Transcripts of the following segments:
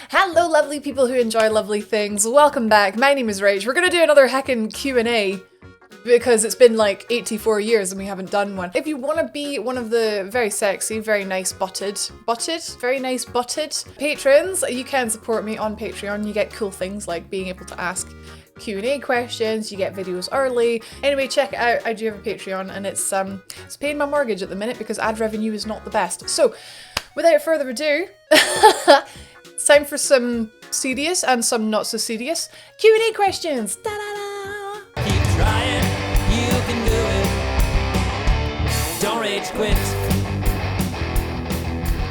Hello lovely people who enjoy lovely things, welcome back. My name is Rach. We're gonna do another heckin' Q&A because it's been like 84 years and we haven't done one. If you want to be one of the very sexy, very nice butted patrons, you can support me on Patreon. You get cool things like being able to ask Q&A questions, you get videos early. Anyway, check it out. I do have a Patreon and it's paying my mortgage at the minute because ad revenue is not the best. So, without further ado, it's time for some serious and some not so serious Q&A questions. Da-da-da! Keep trying, you can do it. Don't rage quit.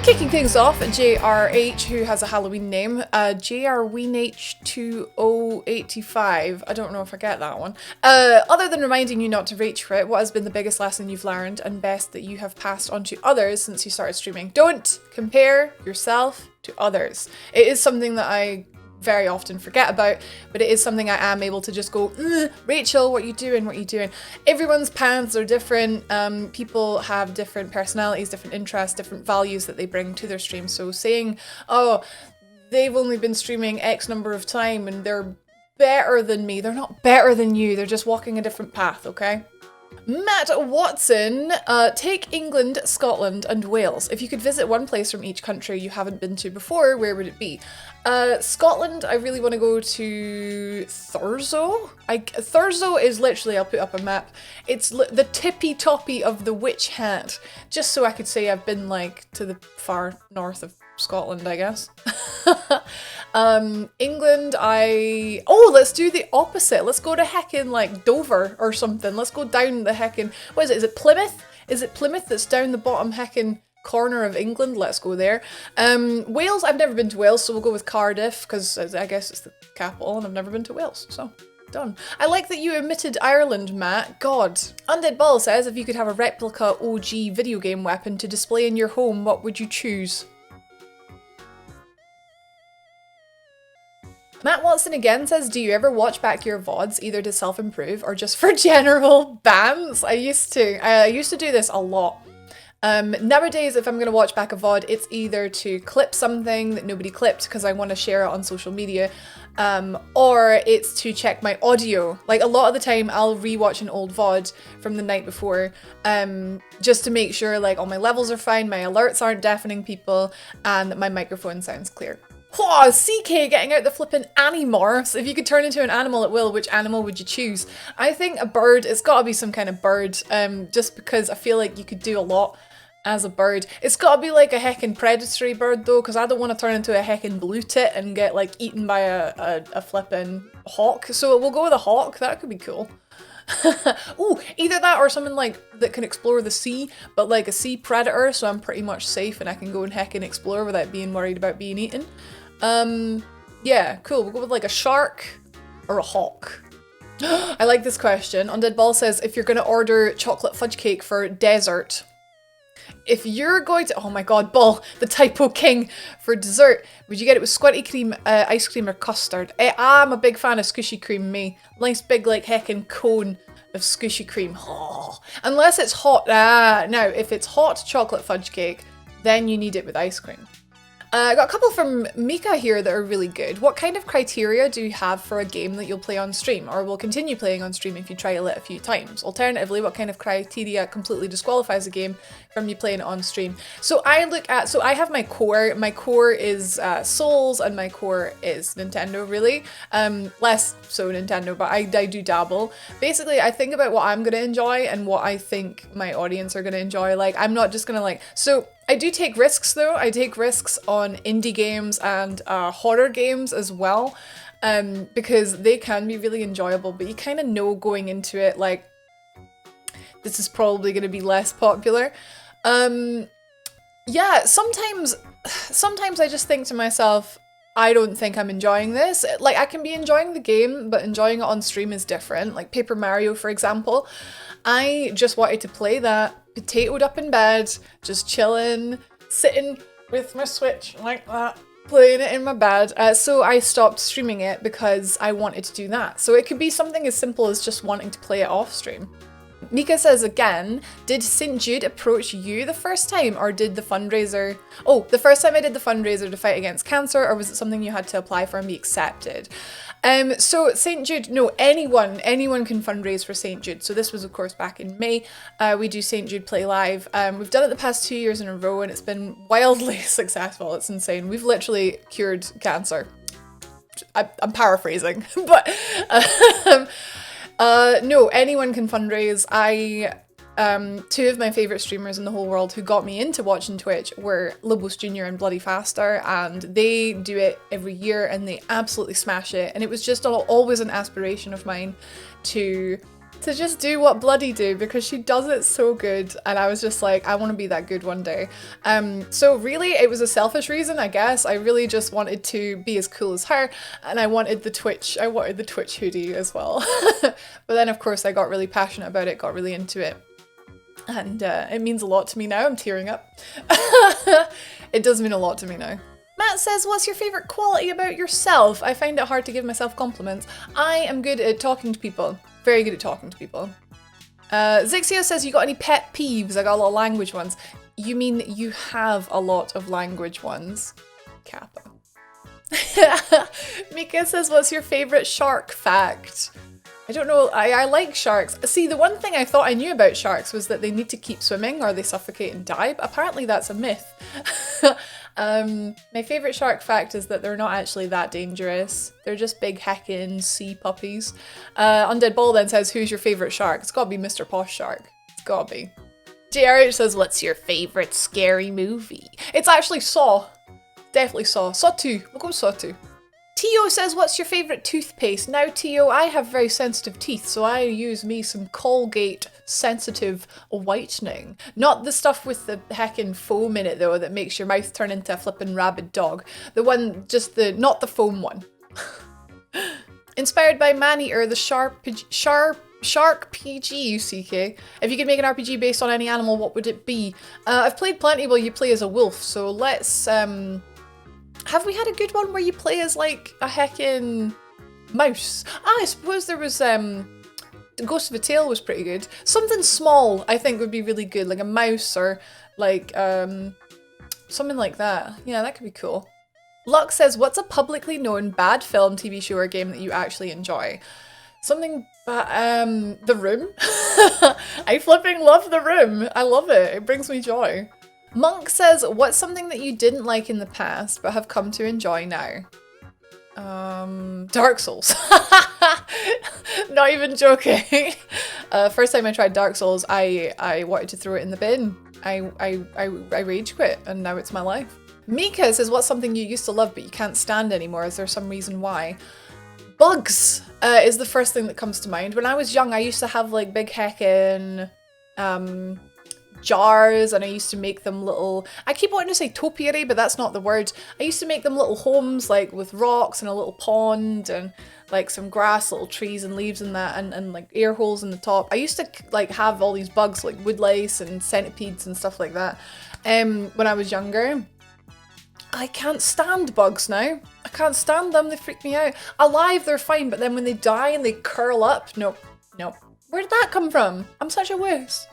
Kicking things off, JRH, who has a Halloween name, JRWeenH2085. I don't know if I get that one. Other than reminding you not to rage quit, what has been the biggest lesson you've learned and best that you have passed on to others since you started streaming? Don't compare yourself to others. It is something that I very often forget about, but it is something I am able to just go, Rachel, what are you doing? Everyone's paths are different. People have different personalities, different interests, different values that they bring to their stream. So saying, oh, they've only been streaming X number of time and they're better than me. They're not better than you. They're just walking a different path, okay? Matt Watson, take England, Scotland and Wales. If you could visit one place from each country you haven't been to before, where would it be? Scotland, I really want to go to Thurso. Thurso is literally, I'll put up a map, it's the tippy-toppy of the witch hat. Just so I could say I've been like to the far north of Scotland, I guess. England, let's do the opposite. Let's go to heckin' like Dover or something. Let's go down the heckin', what is it? Is it Plymouth? Is it Plymouth that's down the bottom heckin' corner of England? Let's go there. Wales, I've never been to Wales, so we'll go with Cardiff because I guess it's the capital and I've never been to Wales, so done. I like that you omitted Ireland, Matt. God. Undead Ball says, if you could have a replica OG video game weapon to display in your home, what would you choose? Matt Watson again says, do you ever watch back your VODs either to self-improve or just for general bans? I used to do this a lot. Nowadays, if I'm going to watch back a VOD, it's either to clip something that nobody clipped because I want to share it on social media, or it's to check my audio. Like a lot of the time, I'll rewatch an old VOD from the night before, just to make sure like all my levels are fine, my alerts aren't deafening people, and that my microphone sounds clear. Whoa, CK getting out the flippin' Animorphs. If you could turn into an animal at will, which animal would you choose? I think a bird. It's got to be some kind of bird, just because I feel like you could do a lot as a bird. It's got to be like a heckin' predatory bird though, because I don't want to turn into a heckin' blue tit and get like eaten by a flippin' hawk. So we'll go with a hawk. That could be cool. Ooh, either that or something like that can explore the sea, but like a sea predator, so I'm pretty much safe and I can go and heckin' explore without being worried about being eaten. Yeah, cool. We'll go with like a shark or a hawk. I like this question. Undead Ball says, if you're gonna order chocolate fudge cake for dessert, if you're going to, oh my god, Ball, the typo king, for dessert, would you get it with squirty cream, ice cream or custard? I'm a big fan of squishy cream, me. Nice big like heckin' cone of squishy cream. Oh, unless it's hot. Now, if it's hot chocolate fudge cake, then you need it with ice cream. I got a couple from Mika here that are really good. What kind of criteria do you have for a game that you'll play on stream or will continue playing on stream if you trial it a few times? Alternatively, what kind of criteria completely disqualifies a game from you playing it on stream? So I have my core. My core is Souls and my core is Nintendo, really. Less so Nintendo, but I do dabble. Basically, I think about what I'm going to enjoy and what I think my audience are going to enjoy. Like, I'm not just going to like... So I do take risks though. I take risks on indie games and horror games as well, because they can be really enjoyable, but you kind of know going into it like this is probably going to be less popular. Yeah, sometimes I just think to myself, I don't think I'm enjoying this. Like, I can be enjoying the game, but enjoying it on stream is different. Like Paper Mario, for example. I just wanted to play that, potatoed up in bed, just chilling, sitting with my Switch like that, playing it in my bed. So I stopped streaming it because I wanted to do that. So it could be something as simple as just wanting to play it off stream. Mika says again, did St. Jude approach you the first time, or did the fundraiser... Oh, the first time I did the fundraiser to fight against cancer, or was it something you had to apply for and be accepted? So St. Jude, no, anyone can fundraise for St. Jude. So this was, of course, back in May. We do St. Jude Play Live. We've done it the past 2 years in a row, and it's been wildly successful. It's insane. We've literally cured cancer. I'm paraphrasing, but no, anyone can fundraise. Two of my favourite streamers in the whole world who got me into watching Twitch were Lobos Jr. and Bloody Faster, and they do it every year and they absolutely smash it. And it was just always an aspiration of mine to just do what Bloody do, because she does it so good, and I was just like, I want to be that good one day. So really it was a selfish reason, I guess. I really just wanted to be as cool as her, and I wanted the Twitch hoodie as well. But then of course I got really passionate about it, got really into it, and it means a lot to me now. I'm tearing up. It does mean a lot to me now. Matt says, what's your favourite quality about yourself? I find it hard to give myself compliments. I am good at talking to people. Very good at talking to people. Zixio says, you got any pet peeves? I got a lot of language ones. You mean you have a lot of language ones? Kappa. Mika says, what's your favourite shark fact? I don't know, I like sharks. See, the one thing I thought I knew about sharks was that they need to keep swimming or they suffocate and die, but apparently that's a myth. My favourite shark fact is that they're not actually that dangerous. They're just big heckin' sea puppies. Undead Ball then says, who's your favourite shark? It's gotta be Mr. Posh Shark. It's gotta be. JRH says, what's your favourite scary movie? It's actually Saw. Definitely Saw. Saw 2. We'll go with Saw 2. Tio says, what's your favourite toothpaste? Now, Tio, I have very sensitive teeth, so I use me some Colgate sensitive whitening. Not the stuff with the heckin' foam in it, though, that makes your mouth turn into a flippin' rabid dog. The one, not the foam one. Inspired by Maneater, the Shark PG UCK. If you could make an RPG based on any animal, what would it be? I've played plenty where you play as a wolf, so let's, have we had a good one where you play as, like, a heckin' mouse? I suppose there was, The Ghost of a Tale was pretty good. Something small, I think, would be really good, like a mouse or, like, something like that. Yeah, that could be cool. Lux says, what's a publicly known bad film, TV show, or game that you actually enjoy? Something, The Room. I flipping love The Room. I love it. It brings me joy. Monk says, what's something that you didn't like in the past but have come to enjoy now? Dark Souls. Not even joking. First time I tried Dark Souls, I wanted to throw it in the bin. I rage quit, and now it's my life. Mika says, what's something you used to love but you can't stand anymore? Is there some reason why? Bugs is the first thing that comes to mind. When I was young, I used to have like big heckin' jars, and I used to make them little, I keep wanting to say topiary, but that's not the word. I used to make them little homes, like with rocks and a little pond and like some grass, little trees and leaves and that, and like air holes in the top. I used to like have all these bugs like woodlice and centipedes and stuff like that when I was younger. I can't stand bugs now. I can't stand them, they freak me out. Alive, they're fine, but then when they die and they curl up, nope. Where did that come from? I'm such a wuss.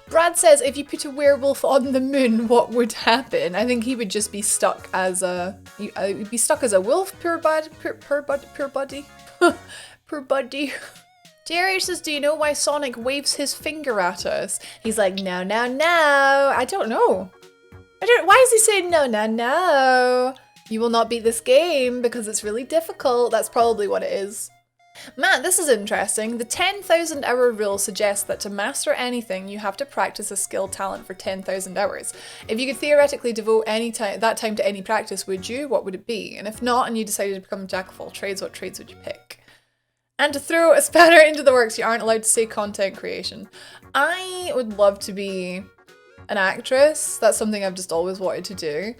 Brad says, if you put a werewolf on the moon, what would happen? I think he would just be stuck as a... he'd be stuck as a wolf, poor buddy. Poor buddy. JRH says, do you know why Sonic waves his finger at us? He's like, no. I don't know. Why is he saying no? You will not beat this game because it's really difficult. That's probably what it is. Matt, this is interesting. The 10,000 hour rule suggests that to master anything, you have to practice a skill talent for 10,000 hours. If you could theoretically devote that time to any practice, would you? What would it be? And if not, and you decided to become a jack of all trades, what trades would you pick? And to throw a spanner into the works, you aren't allowed to say content creation. I would love to be an actress. That's something I've just always wanted to do.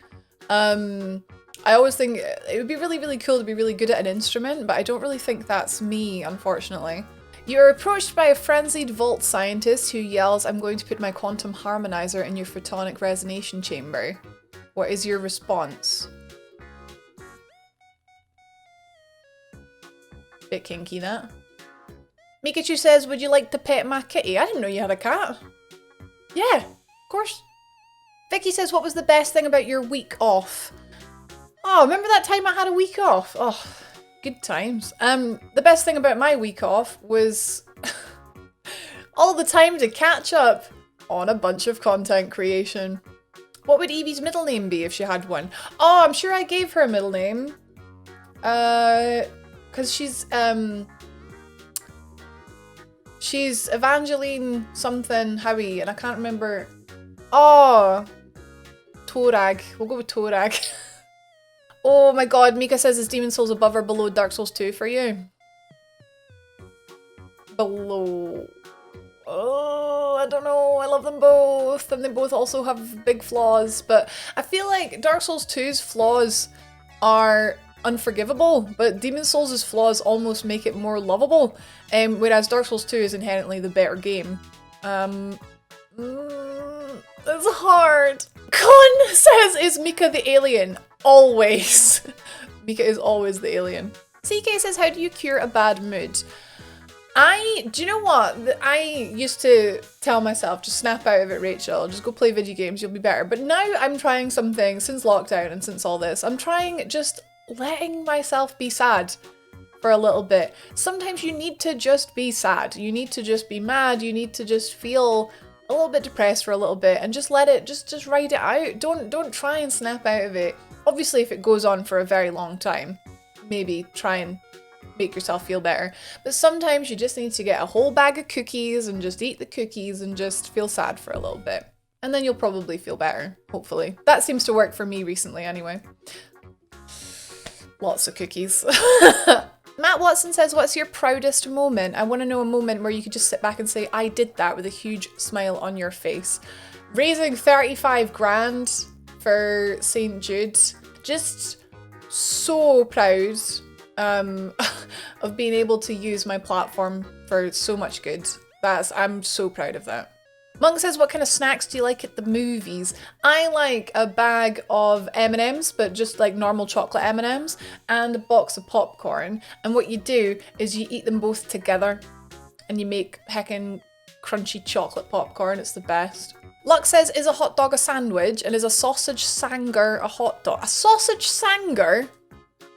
I always think it would be really, really cool to be really good at an instrument, but I don't really think that's me, unfortunately. You're approached by a frenzied vault scientist who yells, I'm going to put my quantum harmonizer in your photonic resonation chamber. What is your response? Bit kinky, that. Mikachu says, would you like to pet my kitty? I didn't know you had a cat. Yeah, of course. Vicky says, what was the best thing about your week off? Oh, remember that time I had a week off? Oh, good times. The best thing about my week off was all the time to catch up on a bunch of content creation. What would Evie's middle name be if she had one? Oh, I'm sure I gave her a middle name. Because she's Evangeline something Howie, and I can't remember. Oh, Torag. We'll go with Torag. Oh my god, Mika says, is Demon Souls above or below Dark Souls 2 for you? Below. Oh, I don't know. I love them both, and they both also have big flaws, but I feel like Dark Souls 2's flaws are unforgivable, but Demon Souls' flaws almost make it more lovable, whereas Dark Souls 2 is inherently the better game. It's hard. Con says, is Mika the alien? Always. Mika is always the alien. CK says, how do you cure a bad mood? Do you know what? I used to tell myself, just snap out of it, Rachel, just go play video games, you'll be better. But now I'm trying something, since lockdown and since all this, I'm trying just letting myself be sad for a little bit. Sometimes you need to just be sad. You need to just be mad. You need to just feel a little bit depressed for a little bit and just let it, just ride it out. Don't try and snap out of it. Obviously, if it goes on for a very long time, maybe try and make yourself feel better. But sometimes you just need to get a whole bag of cookies and just eat the cookies and just feel sad for a little bit. And then you'll probably feel better, hopefully. That seems to work for me recently anyway. Lots of cookies. Matt Watson says, what's your proudest moment? I want to know a moment where you could just sit back and say, I did that, with a huge smile on your face. Raising 35 grand for St. Jude. Just so proud of being able to use my platform for so much good. I'm so proud of that. Monk says, what kind of snacks do you like at the movies? I like a bag of M&Ms, but just like normal chocolate M&Ms, and a box of popcorn. And what you do is you eat them both together and you make heckin' crunchy chocolate popcorn. It's the best. Lux says, is a hot dog a sandwich? And is a sausage sanger a hot dog? A sausage sanger?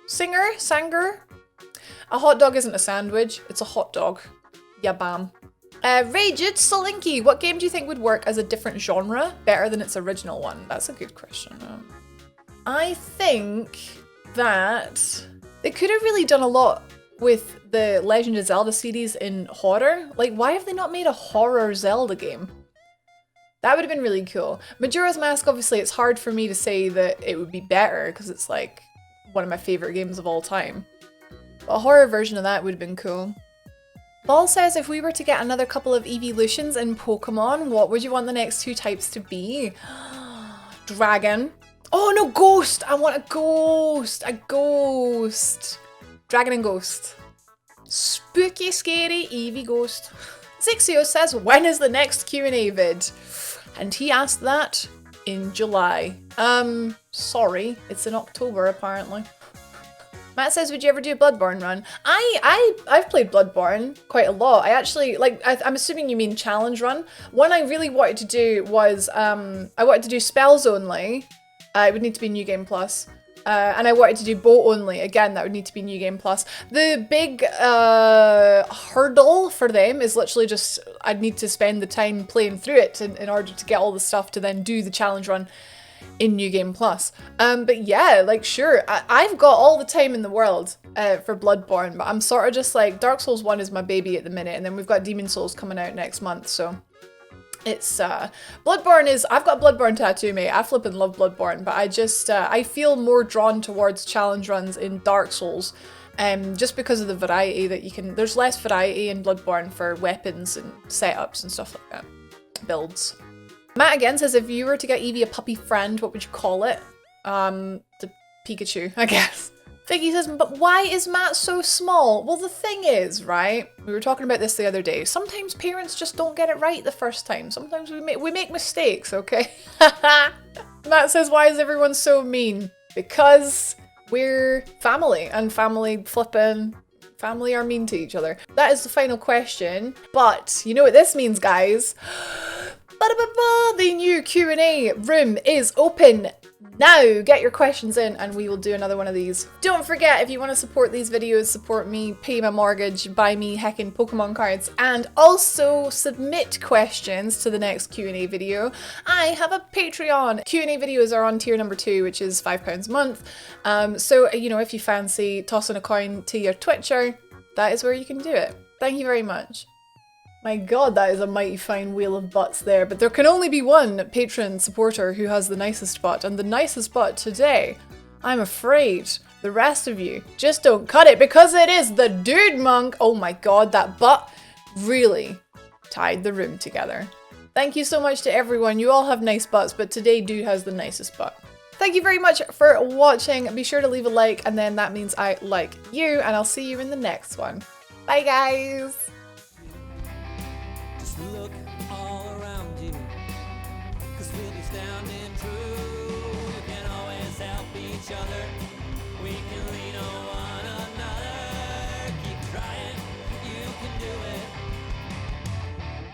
Sanger? A hot dog isn't a sandwich, it's a hot dog. Yeah, bam. Raged Solinky, what game do you think would work as a different genre better than its original one? That's a good question. I think that they could have really done a lot with the Legend of Zelda series in horror. Like, why have they not made a horror Zelda game? That would have been really cool. Majora's Mask, obviously, it's hard for me to say that it would be better because it's like one of my favorite games of all time. But a horror version of that would have been cool. Ball says, if we were to get another couple of evolutions in Pokemon, what would you want the next two types to be? Dragon. Oh no, ghost! I want a ghost! A ghost! Dragon and ghost. Spooky, scary Eevee ghost. Zixio says, when is the next Q&A vid? And he asked that in July. Sorry, it's in October apparently. Matt says, would you ever do a Bloodborne run? I've played Bloodborne quite a lot. I actually, like, I'm assuming you mean challenge run. One I really wanted to do was, I wanted to do spells only. It would need to be New Game Plus. And I wanted to do boat only. Again, that would need to be New Game Plus. The big hurdle for them is literally just, I'd need to spend the time playing through it in order to get all the stuff to then do the challenge run in New Game Plus. But yeah, like, sure, I've got all the time in the world for Bloodborne, but I'm sort of just like, Dark Souls 1 is my baby at the minute, and then we've got Demon Souls coming out next month, so it's, Bloodborne is, I've got a Bloodborne tattoo, mate. I flippin' love Bloodborne, but I just, I feel more drawn towards challenge runs in Dark Souls, just because of the variety that you can, there's less variety in Bloodborne for weapons and setups and stuff like that, builds. Matt again says, if you were to get Eevee a puppy friend, what would you call it? The Pikachu, I guess. Figgy says, but why is Matt so small? Well, the thing is, right, we were talking about this the other day, sometimes parents just don't get it right the first time. Sometimes we make mistakes, okay? Matt says, why is everyone so mean? Because we're family, and family flippin' family are mean to each other? That is the final question. But you know what this means, guys? The new Q&A room is open now. Get your questions in and we will do another one of these. Don't forget, if you want to support these videos, support me, pay my mortgage, buy me heckin' Pokemon cards, and also submit questions to the next Q&A video, I have a Patreon. Q&A videos are on tier number 2, which is £5 a month. So, you know, if you fancy tossing a coin to your Twitcher, that is where you can do it. Thank you very much. My god, that is a mighty fine wheel of butts there, but there can only be one patron supporter who has the nicest butt, and the nicest butt today, I'm afraid the rest of you just don't cut it because it is the Dude Monk. Oh my god, that butt really tied the room together. Thank you so much to everyone. You all have nice butts, but today Dude has the nicest butt. Thank you very much for watching. Be sure to leave a like, and then that means I like you, and I'll see you in the next one. Bye guys! Look all around you, 'cause we'll be standing true. We can always help each other. We can lean on one another. Keep trying, you can do it.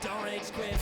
Don't rage quit.